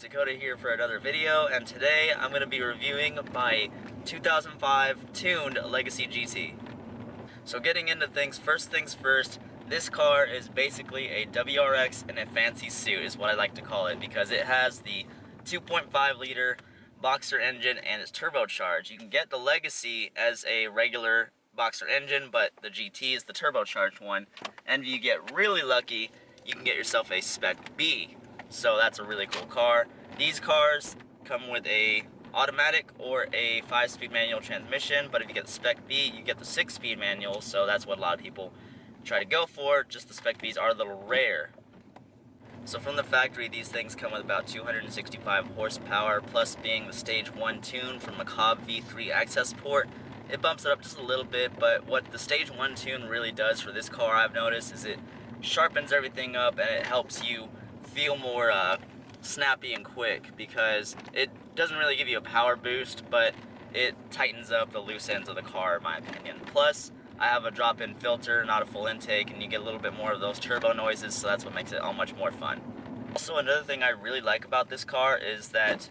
Dakota here for another video, and today I'm going to be reviewing my 2005 tuned Legacy GT. So getting into things first, this car is basically a WRX in a fancy suit is what I like to call it, because it has the 2.5 liter boxer engine and it's turbocharged. You can get the Legacy as a regular boxer engine, but the GT is the turbocharged one, and if you get really lucky, you can get yourself a Spec B. So that's a really cool car. These cars come with a automatic or a 5-speed manual transmission, but if you get the Spec B, you get the 6-speed manual, so that's what a lot of people try to go for. Just the Spec Bs are a little rare. So from the factory, these things come with about 265 horsepower, plus being the stage 1 tune from a Cobb V3 access port, it bumps it up just a little bit. But what the stage 1 tune really does for this car, I've noticed, is it sharpens everything up and it helps you feel more snappy and quick, because it doesn't really give you a power boost, but it tightens up the loose ends of the car, in my opinion. Plus, I have a drop-in filter, not a full intake, and you get a little bit more of those turbo noises, so that's what makes it all much more fun. Also, another thing I really like about this car is that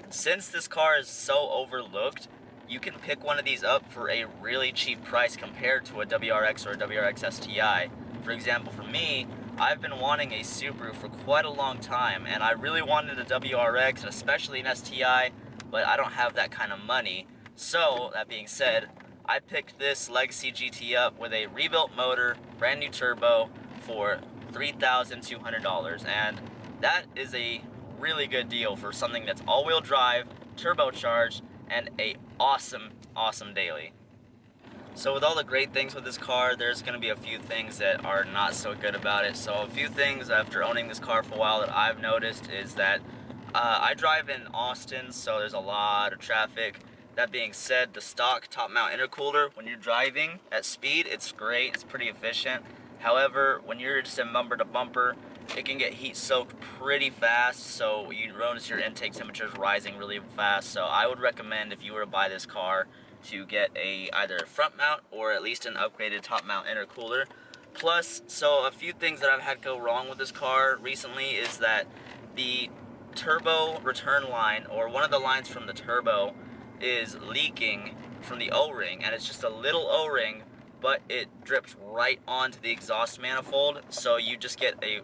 since this car is so overlooked, you can pick one of these up for a really cheap price compared to a WRX or a WRX STI. For example, for me, I've been wanting a Subaru for quite a long time, and I really wanted a WRX, and especially an STI, but I don't have that kind of money. So, that being said, I picked this Legacy GT up with a rebuilt motor, brand new turbo, for $3,200, and that is a really good deal for something that's all-wheel drive, turbocharged, and a awesome daily. So with all the great things with this car, there's going to be a few things that are not so good about it. So a few things after owning this car for a while that I've noticed is that I drive in Austin, so there's a lot of traffic. That being said, the stock top mount intercooler, when you're driving at speed, it's great, it's pretty efficient. However, when you're just in bumper to bumper, it can get heat soaked pretty fast, so you notice your intake temperature is rising really fast. So I would recommend, if you were to buy this car, to get either a front mount or at least an upgraded top mount intercooler. Plus, so a few things that I've had go wrong with this car recently is that the turbo return line, or one of the lines from the turbo, is leaking from the O-ring, and it's just a little O-ring, but it drips right onto the exhaust manifold, so you just get a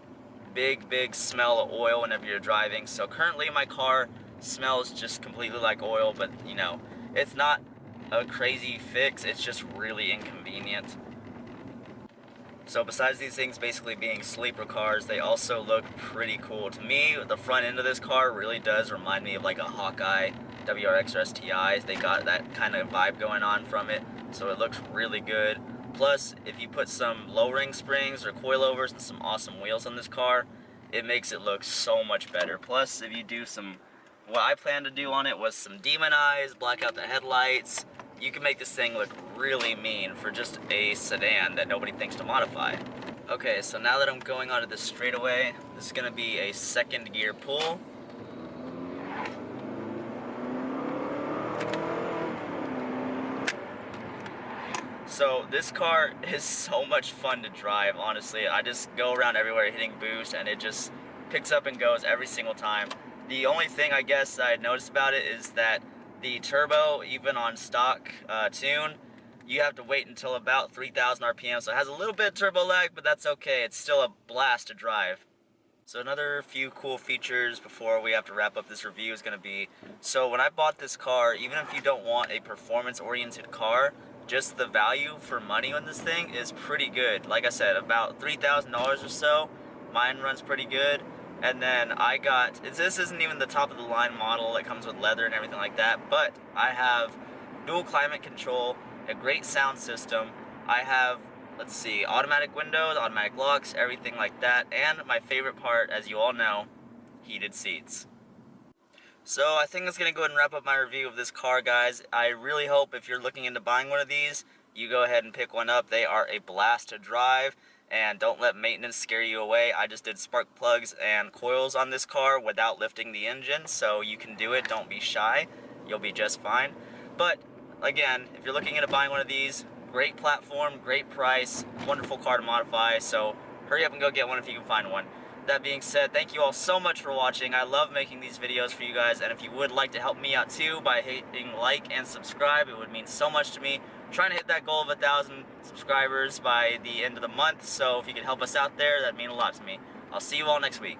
big smell of oil whenever you're driving. So currently my car smells just completely like oil, but you know, it's not a crazy fix, it's just really inconvenient. So besides these things basically being sleeper cars, they also look pretty cool. To me, the front end of this car really does remind me of like a Hawkeye WRX or STIs. They got that kind of vibe going on from it, so it looks really good. Plus, if you put some low ring springs or coilovers and some awesome wheels on this car, it makes it look so much better. Plus, if you do what I plan to do on it was some demon eyes, black out the headlights, you can make this thing look really mean for just a sedan that nobody thinks to modify. Okay, so now that I'm going onto this straightaway, this is going to be a second gear pull. So this car is so much fun to drive, honestly. I just go around everywhere hitting boost, and it just picks up and goes every single time. The only thing I guess I noticed about it is that the turbo, even on stock tune, you have to wait until about 3,000 RPM, so it has a little bit of turbo lag, but that's okay. It's still a blast to drive. So another few cool features before we have to wrap up this review is going to be, so when I bought this car, even if you don't want a performance-oriented car, just the value for money on this thing is pretty good. Like I said, about $3,000 or so. Mine runs pretty good. And then I got, this isn't even the top of the line model, it comes with leather and everything like that, but I have dual climate control, a great sound system, I have, let's see, automatic windows, automatic locks, everything like that, and my favorite part, as you all know, heated seats. So I think that's going to go ahead and wrap up my review of this car, guys. I really hope if you're looking into buying one of these, you go ahead and pick one up. They are a blast to drive, and don't let maintenance scare you away. I just did spark plugs and coils on this car without lifting the engine, so you can do it. Don't be shy. You'll be just fine. But again, if you're looking into buying one of these, great platform, great price, wonderful car to modify, so hurry up and go get one if you can find one. That being said, thank you all so much for watching. I love making these videos for you guys, and if you would like to help me out too by hitting like and subscribe, it would mean so much to me. I'm trying to hit that goal of 1,000 subscribers by the end of the month, so if you could help us out there, that'd mean a lot to me. I'll see you all next week.